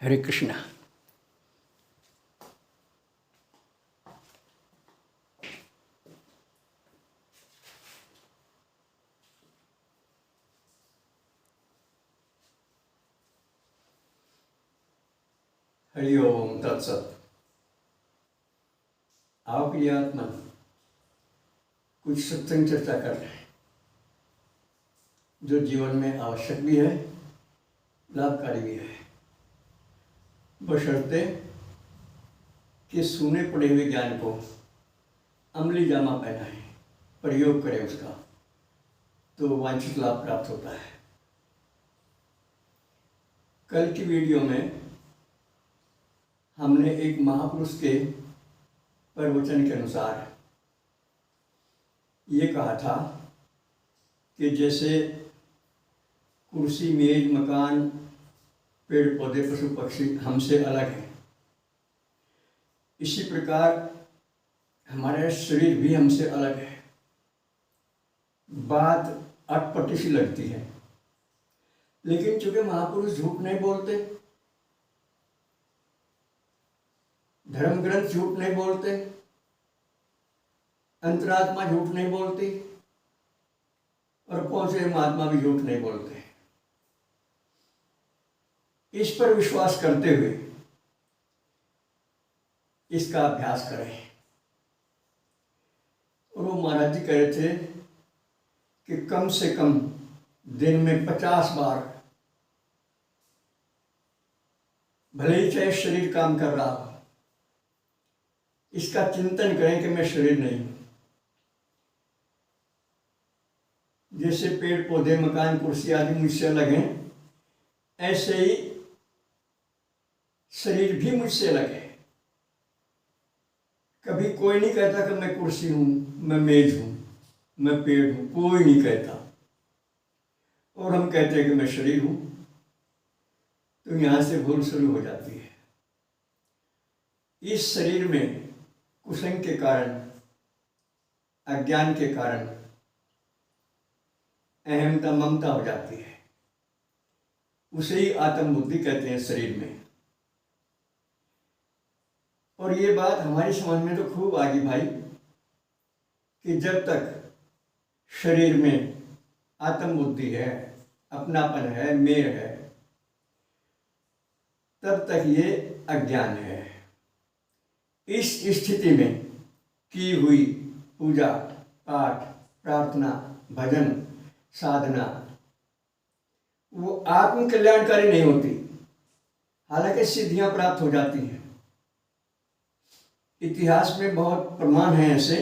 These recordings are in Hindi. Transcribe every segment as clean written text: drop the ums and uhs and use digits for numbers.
हरे कृष्णा। हरि ओम तत्सत। आओ प्रिय आत्मा, कुछ सत्संग चर्चा कर रहे हैं जो जीवन में आवश्यक भी है, लाभकारी भी है, बशर्ते कि सुने पड़े हुए ज्ञान को अमली जामा पहनाएं, प्रयोग करें उसका, तो वांछित लाभ प्राप्त होता है। कल की वीडियो में हमने एक महापुरुष के प्रवचन के अनुसार ये कहा था कि जैसे कुर्सी, मेज, मकान, पेड़ पौधे, पशु पक्षी हमसे अलग हैं, इसी प्रकार हमारा शरीर भी हमसे अलग है। बात अटपटी सी लगती है, लेकिन चूंकि महापुरुष झूठ नहीं बोलते, धर्म ग्रंथ झूठ नहीं बोलते, अंतरात्मा झूठ नहीं बोलती और पहुंचे महात्मा भी झूठ नहीं बोलते। इस पर विश्वास करते हुए इसका अभ्यास करें। और वो महाराज जी कह रहे थे कि कम से कम दिन में 50 बार, भले ही चाहे शरीर काम कर रहा हो, इसका चिंतन करें कि मैं शरीर नहीं हूं। जैसे पेड़ पौधे, मकान, कुर्सी आदि मुझसे अलग हैं, ऐसे ही शरीर भी मुझसे अलग है। कभी कोई नहीं कहता कि मैं कुर्सी हूं, मैं मेज हूं, मैं पेड़ हूं, कोई नहीं कहता। और हम कहते हैं कि मैं शरीर हूं, तो यहां से भूल शुरू हो जाती है। इस शरीर में कुसंग के कारण, अज्ञान के कारण अहमता, ममता हो जाती है। उसे ही आत्म बुद्धि कहते हैं शरीर में। और ये बात हमारी समझ में तो खूब आ गई भाई, कि जब तक शरीर में आत्म बुद्धि है, अपनापन है, मेर है, तब तक ये अज्ञान है। इस स्थिति में की हुई पूजा, पाठ, प्रार्थना, भजन, साधना वो आत्म कल्याणकारी नहीं होती, हालांकि सिद्धियां प्राप्त हो जाती हैं। इतिहास में बहुत प्रमाण हैं ऐसे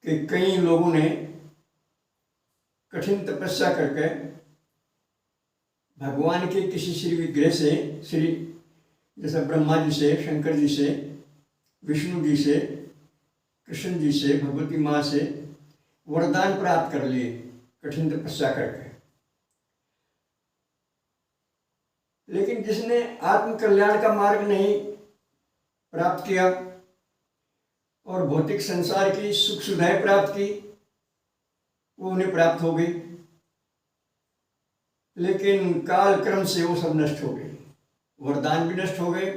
कि कई लोगों ने कठिन तपस्या करके भगवान के किसी श्री विग्रह से, श्री जैसे ब्रह्मा जी से, शंकर जी से, विष्णु जी से, कृष्ण जी से, भगवती माँ से वरदान प्राप्त कर लिए कठिन तपस्या करके। लेकिन जिसने आत्म कल्याण का मार्ग नहीं प्राप्त किया और भौतिक संसार की सुख सुविधाएं प्राप्त की, वो उन्हें प्राप्त हो गई, लेकिन काल क्रम से वो सब नष्ट हो गई। वरदान भी नष्ट हो गए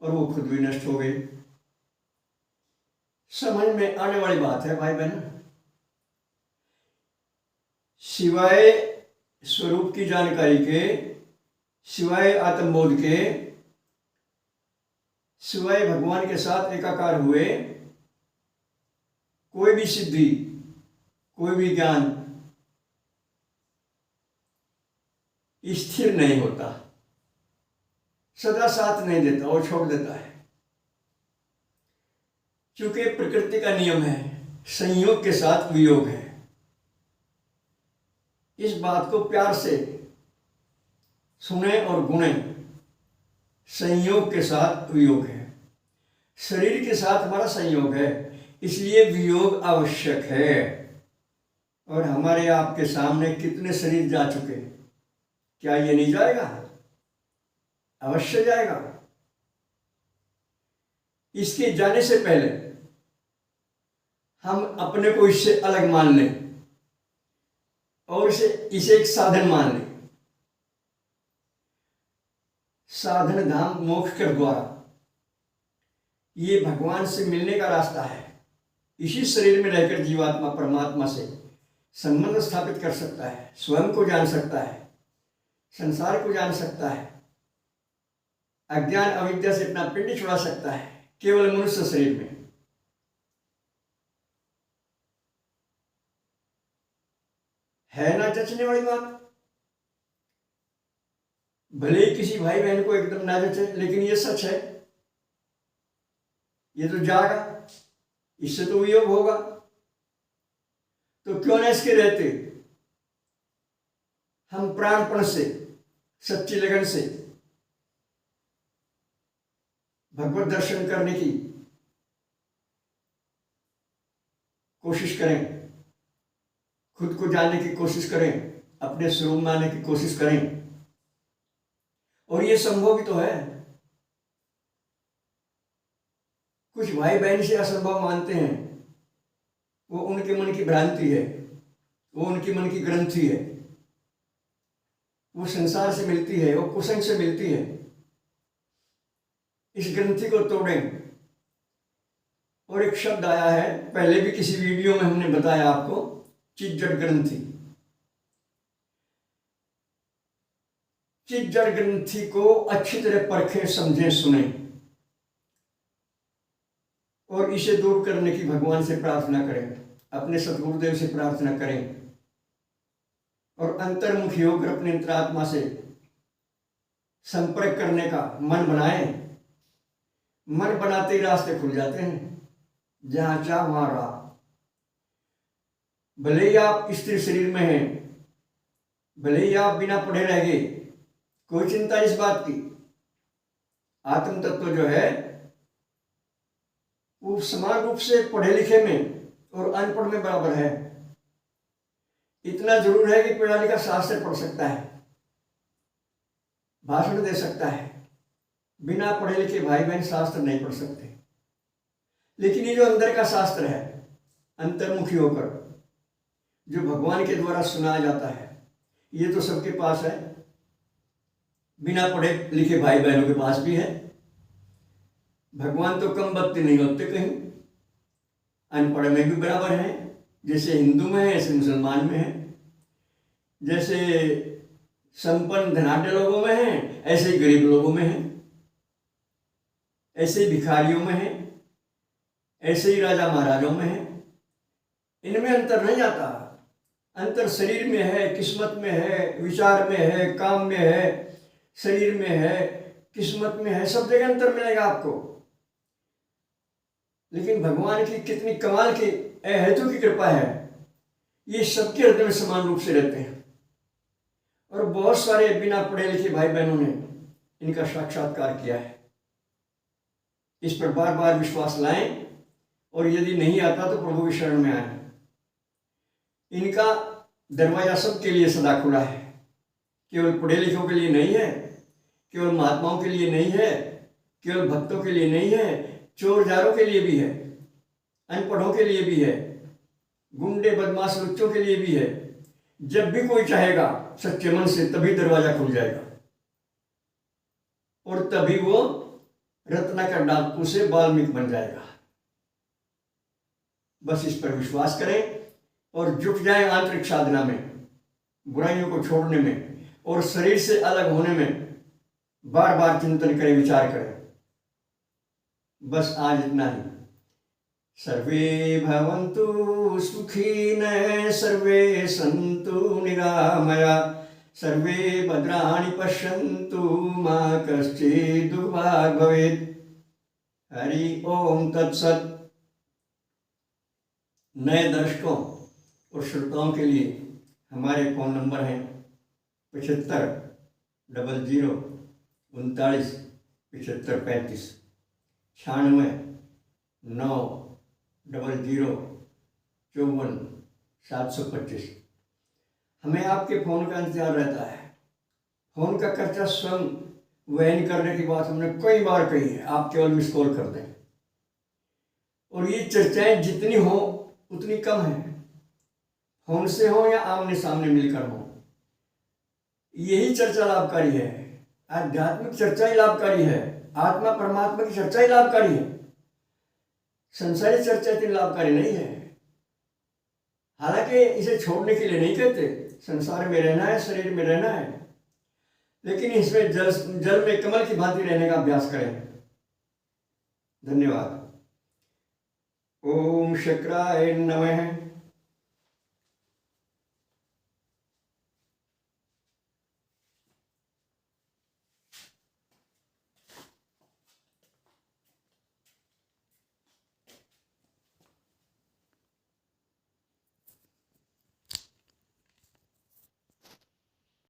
और वो खुद भी नष्ट हो गए। समझ में आने वाली बात है भाई बहन। सिवाय स्वरूप की जानकारी के, सिवाय आत्मबोध के, सिवाय भगवान के साथ एकाकार हुए कोई भी सिद्धि, कोई भी ज्ञान स्थिर नहीं होता, सदा साथ नहीं देता और छोड़ देता है। क्योंकि प्रकृति का नियम है, संयोग के साथ वियोग है। इस बात को प्यार से सुने और गुणे। संयोग के साथ वियोग है। शरीर के साथ हमारा संयोग है, इसलिए वियोग आवश्यक है। और हमारे आपके सामने कितने शरीर जा चुके, क्या ये नहीं जाएगा? अवश्य जाएगा। इसके जाने से पहले हम अपने को इससे अलग मान लें और इसे एक साधन मान लें। साधन धाम मोक्ष के द्वारा, ये भगवान से मिलने का रास्ता है। इसी शरीर में रहकर जीवात्मा परमात्मा से संबंध स्थापित कर सकता है, स्वयं को जान सकता है, संसार को जान सकता है, अज्ञान अविद्या से अपना पिंड छुड़ा सकता है, केवल मनुष्य शरीर में। है ना जचने वाली बात? भले ही किसी भाई बहन को एकदम ना जचे, लेकिन ये सच है, ये तो जागा, इससे तो वियोग होगा, तो क्यों ना इसके रहते हम प्राणपण से, सच्ची लगन से भगवत दर्शन करने की कोशिश करें, खुद को जानने की कोशिश करें, अपने स्वरूप में आने की कोशिश करें। और ये संभव भी तो है। कुछ भाई बहन से असंभव मानते हैं, वो उनके मन की भ्रांति है, वो उनके मन की ग्रंथि है, वो संसार से मिलती है, वो कुसंग से मिलती है। इस ग्रंथि को तोड़ें। और एक शब्द आया है, पहले भी किसी वीडियो में हमने बताया आपको, चिज्जड़ ग्रंथि। चिज्जड़ ग्रंथि को अच्छी तरह परखें, समझें, सुने और इसे दूर करने की भगवान से प्रार्थना करें, अपने सतगुरुदेव से प्रार्थना करें और अंतर्मुखी होकर अपने अंतरात्मा से संपर्क करने का मन बनाएं। मन बनाते ही रास्ते खुल जाते हैं, जहां चाह वहां राह। भले ही आप स्त्री शरीर में हैं, भले ही आप बिना पढ़े रह गए, कोई चिंता इस बात की। आत्म तत्व जो है वो समान रूप से पढ़े लिखे में और अनपढ़ में बराबर है। इतना जरूर है कि पढ़ा लिखा शास्त्र पढ़ सकता है, भाषण दे सकता है, बिना पढ़े लिखे भाई बहन शास्त्र नहीं पढ़ सकते। लेकिन ये जो अंदर का शास्त्र है, अंतर्मुखी होकर जो भगवान के द्वारा सुनाया जाता है, ये तो सबके पास है, बिना पढ़े लिखे भाई बहनों के पास भी है। भगवान तो कम बत्ती नहीं होते कहीं, अनपढ़ में भी बराबर हैं। जैसे हिंदू में है ऐसे मुसलमान में है, जैसे संपन्न धनाढ्य लोगों में है ऐसे ही गरीब लोगों में है, ऐसे ही भिखारियों में है, ऐसे ही राजा महाराजों में है। इनमें अंतर नहीं आता। अंतर शरीर में है, किस्मत में है, विचार में है, काम में है, शरीर में है, किस्मत में है, सब जगह अंतर मिलेगा आपको। लेकिन भगवान की कितनी कमाल की अहेतु की कृपा है, ये सबके हृदय में समान रूप से रहते हैं। और बहुत सारे बिना पढ़े लिखे भाई बहनों ने इनका साक्षात्कार किया है। इस पर बार बार विश्वास लाएं और यदि नहीं आता तो प्रभु की शरण में आए। इनका दरवाजा सबके लिए सदा खुला है, केवल पढ़े लिखों के लिए नहीं है, केवल महात्माओं के लिए नहीं है, केवल भक्तों के लिए नहीं है, चोर जारों के लिए भी है, अनपढ़ों के लिए भी है, गुंडे बदमाश लुच्चों के लिए भी है। जब भी कोई चाहेगा सच्चे मन से, तभी दरवाजा खुल जाएगा और तभी वो रत्नाकर डाकू से वाल्मीकि बन जाएगा। बस इस पर विश्वास करें और जुट जाएं आंतरिक साधना में, बुराइयों को छोड़ने में और शरीर से अलग होने में। बार बार चिंतन करें, विचार करें। बस आज इतना ही। सर्वे भवन्तु सुखिनः, सर्वे सन्तु निरामया, सर्वे भद्राणि पश्यन्तु, मा कश्चित् दुःखभाग् भवेत्। हरि ओम तत्सत्। नए दर्शकों और श्रोताओं के लिए हमारे फ़ोन नंबर हैं 75 00 39 75 35, 96 9 00 54 725। हमें आपके फ़ोन का इंतजार रहता है। फ़ोन का खर्चा स्वयं वहन करने की बात हमने कई बार कही है। आप केवल मिस कॉल कर दें। और ये चर्चाएं जितनी हो उतनी कम है, फोन से हो या आमने सामने मिलकर हो। यही चर्चा लाभकारी है। आध्यात्मिक चर्चा ही लाभकारी है, आत्मा परमात्मा की चर्चा ही लाभकारी है, संसारी चर्चा इतनी लाभकारी नहीं है। हालांकि इसे छोड़ने के लिए नहीं कहते, संसार में रहना है, शरीर में रहना है, लेकिन इसमें जल में कमल की भांति रहने का अभ्यास करें। धन्यवाद। ओम शक्राय नमः।